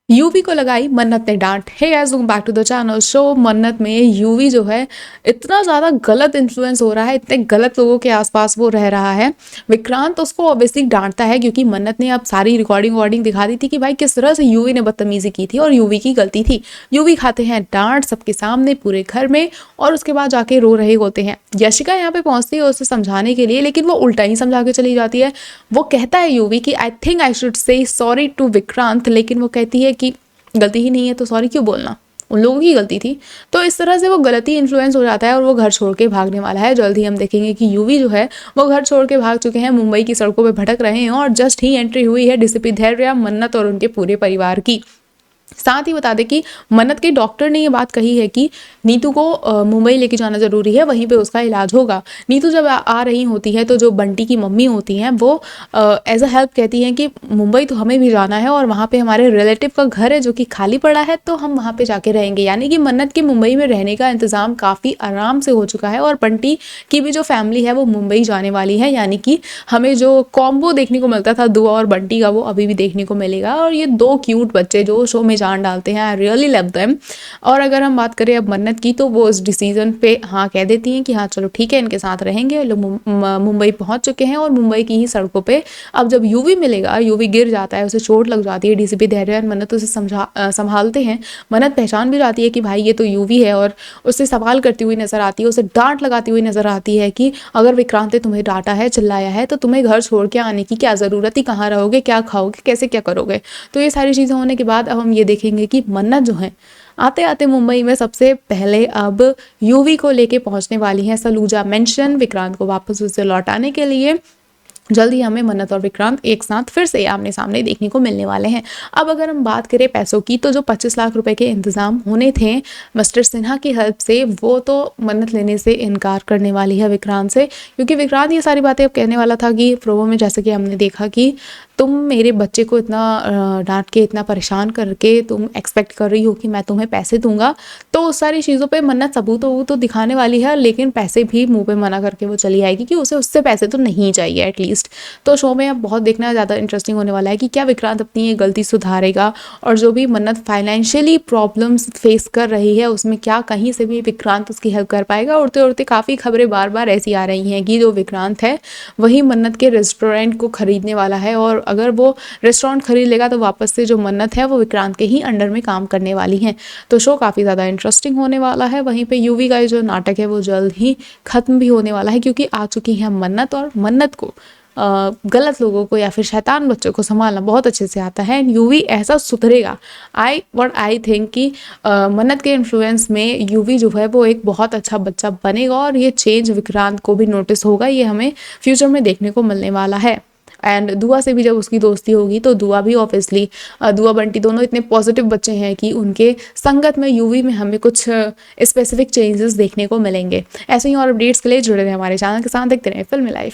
UV को लगाई मन्नत ने डांट। Hey guys, welcome back to the channel. Show Mannat में यूवी जो है इतना ज़्यादा गलत इन्फ्लुएंस हो रहा है, इतने गलत लोगों के आसपास वो रह रहा है। विक्रांत उसको ऑब्वियसली डांटता है क्योंकि मन्नत ने अब सारी रिकॉर्डिंग दिखा दी थी कि भाई किस तरह से यूवी ने बदतमीजी की थी और यूवी की गलती थी। यूवी खाते हैं डांट सबके सामने पूरे घर में और उसके बाद जाके रो रहे होते हैं। यशिका यहाँ पे पहुंचती है उसे समझाने के लिए, लेकिन वो उल्टा ही समझा के चली जाती है। वो कहता है यूवी कि I think I should say sorry to Vikrant, लेकिन वो कहती है कि गलती ही नहीं है तो सॉरी क्यों बोलना, उन लोगों की गलती थी। तो इस तरह से वो गलती इन्फ्लुएंस हो जाता है और वो घर छोड़ के भागने वाला है। जल्द ही हम देखेंगे कि यूवी जो है वो घर छोड़ के भाग चुके हैं, मुंबई की सड़कों पे भटक रहे हैं और जस्ट ही एंट्री हुई है डीसीपी धैर्य, मन्नत और उनके पूरे परिवार की। साथ ही बता दें कि मन्नत के डॉक्टर ने ये बात कही है कि नीतू को मुंबई लेके जाना ज़रूरी है, वहीं पे उसका इलाज होगा। नीतू जब आ रही होती है तो जो बंटी की मम्मी होती हैं वो एज अ हेल्प कहती हैं कि मुंबई तो हमें भी जाना है और वहाँ पे हमारे रिलेटिव का घर है जो कि खाली पड़ा है, तो हम वहाँ पे जाके रहेंगे। यानी कि मन्नत के मुंबई में रहने का इंतज़ाम काफ़ी आराम से हो चुका है और बंटी की भी जो फैमिली है वो मुंबई जाने वाली है। यानी कि हमें जो कॉम्बो देखने को मिलता था दुआ और बंटी का, वो अभी भी देखने को मिलेगा। और ये दो क्यूट बच्चे जो शो में जान डालते हैं, आई रियली लव देम। और अगर हम बात करें अब मन्नत की, तो वो इस डिसीजन पे हाँ कह देती हैं कि हाँ चलो ठीक है, इनके साथ रहेंगे। लोग मुंबई पहुंच चुके हैं और मुंबई की ही सड़कों पे अब जब यूवी मिलेगा, यूवी गिर जाता है, उसे चोट लग जाती है। डीसीपी धैर्य और मन्नत उसे संभालते हैं। मन्नत पहचान भी जाती है कि भाई ये तो यूवी है और उससे सवाल करती हुई नजर आती है, उसे डांट लगाती हुई नजर आती है कि अगर विक्रांत ने तुम्हें डांटा है, चिल्लाया है, तो तुम्हें घर छोड़ के आने की क्या ज़रूरत थी, कहाँ रहोगे, क्या खाओगे, कैसे क्या करोगे। तो ये सारी चीज़ें होने के बाद अब हम ये देखेंगे कि मन्नत जो है आते आते मुंबई में सबसे पहले अब यूवी को लेके पहुंचने वाली हैं सलूजा मेंशन, विक्रांत को वापस उसे लौटाने के लिए। जल्दी हमें मन्नत और विक्रांत एक साथ फिर से आमने सामने देखने को मिलने वाले हैं। अब अगर हम बात करें पैसों की, तो जो 25 लाख रुपए के इंतजाम होने थे मिस्टर सिन्हा की हेल्प से, वो तो मन्नत लेने से इनकार करने वाली है विक्रांत से, क्योंकि विक्रांत ये सारी बातें अब कहने वाला था कि प्रोमो में जैसे कि हमने देखा कि तुम मेरे बच्चे को इतना डांट के, इतना परेशान करके तुम एक्सपेक्ट कर रही हो कि मैं तुम्हें पैसे दूंगा। तो उस सारी चीज़ों पे मन्नत सबूत तो दिखाने वाली है, लेकिन पैसे भी मुंह पे मना करके वो चली आएगी कि उसे उससे पैसे तो नहीं चाहिए एटलीस्ट। तो शो में अब बहुत देखना ज़्यादा इंटरेस्टिंग होने वाला है कि क्या विक्रांत अपनी ये गलती सुधारेगा और जो भी मन्नत फाइनेंशियली प्रॉब्लम्स फेस कर रही है उसमें क्या कहीं से भी विक्रांत उसकी हेल्प कर पाएगा। उड़ते उड़ते काफ़ी खबरें बार बार ऐसी आ रही हैं कि जो विक्रांत है वही मन्नत के रेस्टोरेंट को खरीदने वाला है और अगर वो रेस्टोरेंट खरीद लेगा तो वापस से जो मन्नत है वो विक्रांत के ही अंडर में काम करने वाली हैं। तो शो काफ़ी ज़्यादा इंटरेस्टिंग होने वाला है। वहीं पे यूवी का जो नाटक है वो जल्द ही ख़त्म भी होने वाला है, क्योंकि आ चुकी है मन्नत और मन्नत को गलत लोगों को या फिर शैतान बच्चों को संभालना बहुत अच्छे से आता है। यूवी ऐसा सुधरेगा। आई थिंक कि मन्नत के इन्फ्लुएंस में यूवी जो है वो एक बहुत अच्छा बच्चा बनेगा और ये चेंज विक्रांत को भी नोटिस होगा। ये हमें फ्यूचर में देखने को मिलने वाला है। एंड दुआ से भी जब उसकी दोस्ती होगी तो दुआ भी ऑब्वियसली, दुआ बंटी दोनों इतने पॉजिटिव बच्चे हैं कि उनके संगत में यूवी में हमें कुछ स्पेसिफिक चेंजेस देखने को मिलेंगे। ऐसे ही और अपडेट्स के लिए जुड़े रहे हमारे चैनल के साथ। देखते रहे फिल्मी लाइफ।